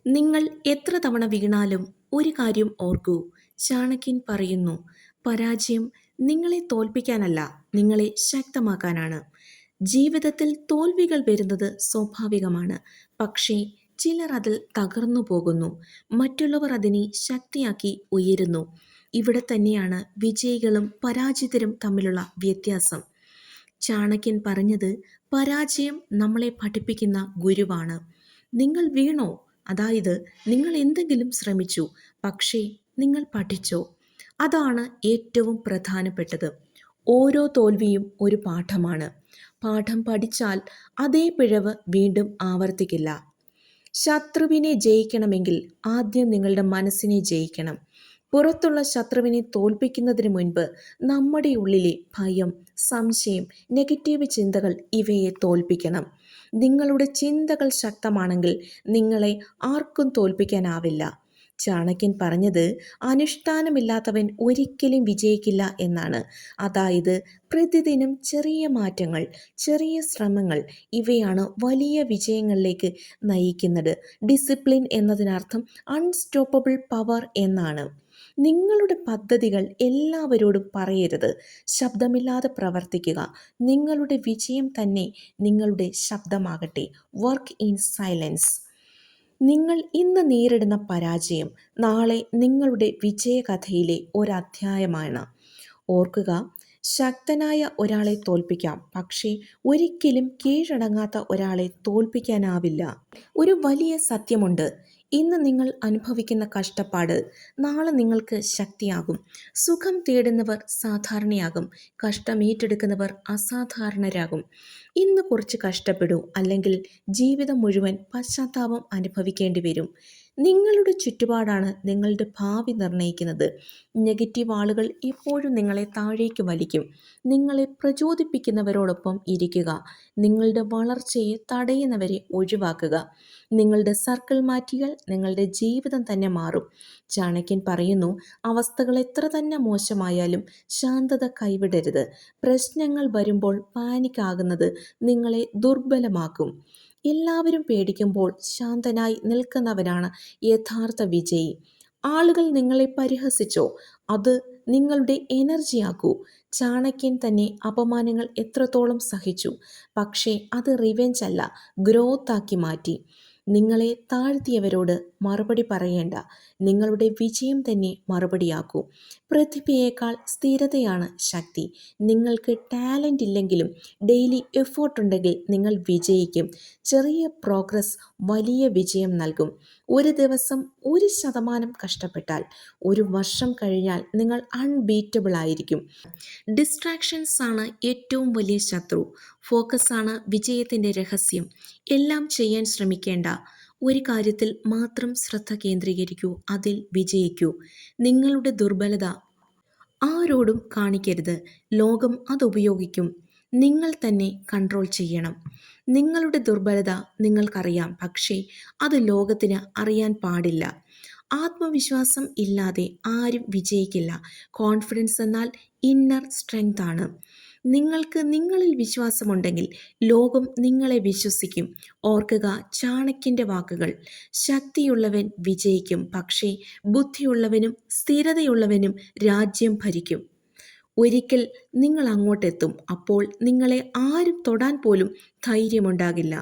നിങ്ങൾ എത്ര തവണ വീണാലും ഒരു കാര്യം ഓർക്കൂ. ചാണക്യൻ പറയുന്നു, പരാജയം നിങ്ങളെ തോൽപ്പിക്കാനല്ല, നിങ്ങളെ ശക്തമാക്കാനാണ്. ജീവിതത്തിൽ തോൽവികൾ വരുന്നത് സ്വാഭാവികമാണ്. പക്ഷേ ചിലർ അതിൽ തകർന്നു പോകുന്നു, മറ്റുള്ളവർ അതിനെ ശക്തിയാക്കി ഉയരുന്നു. ഇവിടെ തന്നെയാണ് വിജയികളും പരാജിതരും തമ്മിലുള്ള വ്യത്യാസം. ചാണക്യൻ പറഞ്ഞത്, പരാജയം നമ്മളെ പഠിപ്പിക്കുന്ന ഗുരുവാണ്. നിങ്ങൾ വീണോ? അതായത് നിങ്ങൾ എന്തെങ്കിലും ശ്രമിച്ചു, പക്ഷേ നിങ്ങൾ പഠിച്ചോ? അതാണ് ഏറ്റവും പ്രധാനപ്പെട്ടത്. ഓരോ തോൽവിയും ഒരു പാഠമാണ്. പാഠം പഠിച്ചാൽ അതേ പിഴവ് വീണ്ടും ആവർത്തിക്കില്ല. ശത്രുവിനെ ജയിക്കണമെങ്കിൽ ആദ്യം നിങ്ങളുടെ മനസ്സിനെ ജയിക്കണം. പുറത്തുള്ള ശത്രുവിനെ തോൽപ്പിക്കുന്നതിന് മുൻപ് നമ്മുടെ ഉള്ളിലെ ഭയം, സംശയം, നെഗറ്റീവ് ചിന്തകൾ ഇവയെ തോൽപ്പിക്കണം. നിങ്ങളുടെ ചിന്തകൾ ശക്തമാണെങ്കിൽ നിങ്ങളെ ആർക്കും തോൽപ്പിക്കാനാവില്ല. ചാണക്യൻ പറഞ്ഞത്, അനുഷ്ഠാനമില്ലാത്തവൻ ഒരിക്കലും വിജയിക്കില്ല എന്നാണ്. അതായത് പ്രതിദിനം ചെറിയ മാറ്റങ്ങൾ, ചെറിയ ശ്രമങ്ങൾ, ഇവയാണ് വലിയ വിജയങ്ങളിലേക്ക് നയിക്കുന്നത്. ഡിസിപ്ലിൻ എന്നതിനർത്ഥം അൺസ്റ്റോപ്പബിൾ പവർ എന്നാണ്. നിങ്ങളുടെ പദ്ധതികൾ എല്ലാവരോടും പറയരുത്. ശബ്ദമില്ലാതെ പ്രവർത്തിക്കുക. നിങ്ങളുടെ വിജയം തന്നെ നിങ്ങളുടെ ശബ്ദമാകട്ടെ. Work in silence. നിങ്ങൾ ഇന്ന് നേരിടുന്ന പരാജയം നാളെ നിങ്ങളുടെ വിജയകഥയിലെ ഒരധ്യായമാണ്. ഓർക്കുക, ശക്തനായ ഒരാളെ തോൽപ്പിക്കാം, പക്ഷേ ഒരിക്കലും കീഴടങ്ങാത്ത ഒരാളെ തോൽപ്പിക്കാനാവില്ല. ഒരു വലിയ സത്യമുണ്ട്. ഇന്ന് നിങ്ങൾ അനുഭവിക്കുന്ന കഷ്ടപ്പാട് നാളെ നിങ്ങൾക്ക് ശക്തിയാകും. സുഖം തേടുന്നവർ സാധാരണയാകും, കഷ്ടമേറ്റെടുക്കുന്നവർ അസാധാരണരാകും. ഇന്ന് കുറച്ച് കഷ്ടപ്പെടൂ, അല്ലെങ്കിൽ ജീവിതം മുഴുവൻ പശ്ചാത്താപം അനുഭവിക്കേണ്ടി വരും. നിങ്ങളുടെ ചുറ്റുപാടാണ് നിങ്ങളുടെ ഭാവി നിർണ്ണയിക്കുന്നത്. നെഗറ്റീവ് ആളുകൾ എപ്പോഴും നിങ്ങളെ താഴേക്ക് വലിക്കും. നിങ്ങളെ പ്രചോദിപ്പിക്കുന്നവരോടൊപ്പം ഇരിക്കുക. നിങ്ങളുടെ വളർച്ചയെ തടയുന്നവരെ ഒഴിവാക്കുക. നിങ്ങളുടെ സർക്കിൾ മാറ്റിയാൽ നിങ്ങളുടെ ജീവിതം തന്നെ മാറും. ചാണക്യൻ പറയുന്നു, അവസ്ഥകൾ എത്ര തന്നെ മോശമായാലും ശാന്തത കൈവിടരുത്. പ്രശ്നങ്ങൾ വരുമ്പോൾ പാനിക് ആകുന്നത് നിങ്ങളെ ദുർബലമാക്കും. എല്ലാവരും പേടിക്കുമ്പോൾ ശാന്തനായി നിൽക്കുന്നവനാണ് യഥാർത്ഥ വിജയി. ആളുകൾ നിങ്ങളെ പരിഹസിച്ചോ? അത് നിങ്ങളുടെ എനർജിയാക്കൂ. ചാണക്യൻ തന്നെ അപമാനങ്ങൾ എത്രത്തോളം സഹിച്ചു, പക്ഷേ അത് റിവെഞ്ച് അല്ല, ഗ്രോത്ത് ആക്കി മാറ്റി. നിങ്ങളെ താഴ്ത്തിയവരോട് മറുപടി പറയേണ്ട, നിങ്ങളുടെ വിജയം തന്നെ മറുപടിയാക്കൂ. പ്രതിഭയേക്കാൾ സ്ഥിരതയാണ് ശക്തി. നിങ്ങൾക്ക് ടാലൻ്റ് ഇല്ലെങ്കിലും ഡെയിലി എഫേർട്ട് ഉണ്ടെങ്കിൽ നിങ്ങൾ വിജയിക്കും. ചെറിയ പ്രോഗ്രസ് വലിയ വിജയം നൽകും. ഒരു ദിവസം 1% കഷ്ടപ്പെട്ടാൽ 1 വർഷം കഴിഞ്ഞാൽ നിങ്ങൾ അൺബീറ്റബിൾ ആയിരിക്കും. ഡിസ്ട്രാക്ഷൻസ് ആണ് ഏറ്റവും വലിയ ശത്രു. ഫോക്കസ് ആണ് വിജയത്തിൻ്റെ രഹസ്യം. എല്ലാം ചെയ്യാൻ ശ്രമിക്കേണ്ട. ഒരു കാര്യത്തിൽ മാത്രം ശ്രദ്ധ കേന്ദ്രീകരിക്കൂ, അതിൽ വിജയിക്കൂ. നിങ്ങളുടെ ദുർബലത ആരോടും കാണിക്കരുത്. ലോകം അതുപയോഗിക്കും. നിങ്ങൾ തന്നെ കൺട്രോൾ ചെയ്യണം. നിങ്ങളുടെ ദുർബലത നിങ്ങൾക്കറിയാം, പക്ഷേ അത് ലോകത്തിന് അറിയാൻ പാടില്ല. ആത്മവിശ്വാസം ഇല്ലാതെ ആരും വിജയിക്കില്ല. കോൺഫിഡൻസ് എന്നാൽ ഇന്നർ സ്ട്രെങ്ത് ആണ്. നിങ്ങൾക്ക് നിങ്ങളിൽ വിശ്വാസമുണ്ടെങ്കിൽ ലോകം നിങ്ങളെ വിശ്വസിക്കും. ഓർക്കുക ചാണക്യൻ്റെ വാക്കുകൾ, ശക്തിയുള്ളവൻ വിജയിക്കും, പക്ഷേ ബുദ്ധിയുള്ളവനും സ്ഥിരതയുള്ളവനും രാജ്യം ഭരിക്കും. ഒരിക്കൽ നിങ്ങൾ അങ്ങോട്ടെത്തും, അപ്പോൾ നിങ്ങളെ ആരും തൊടാൻ പോലും ധൈര്യമുണ്ടാകില്ല.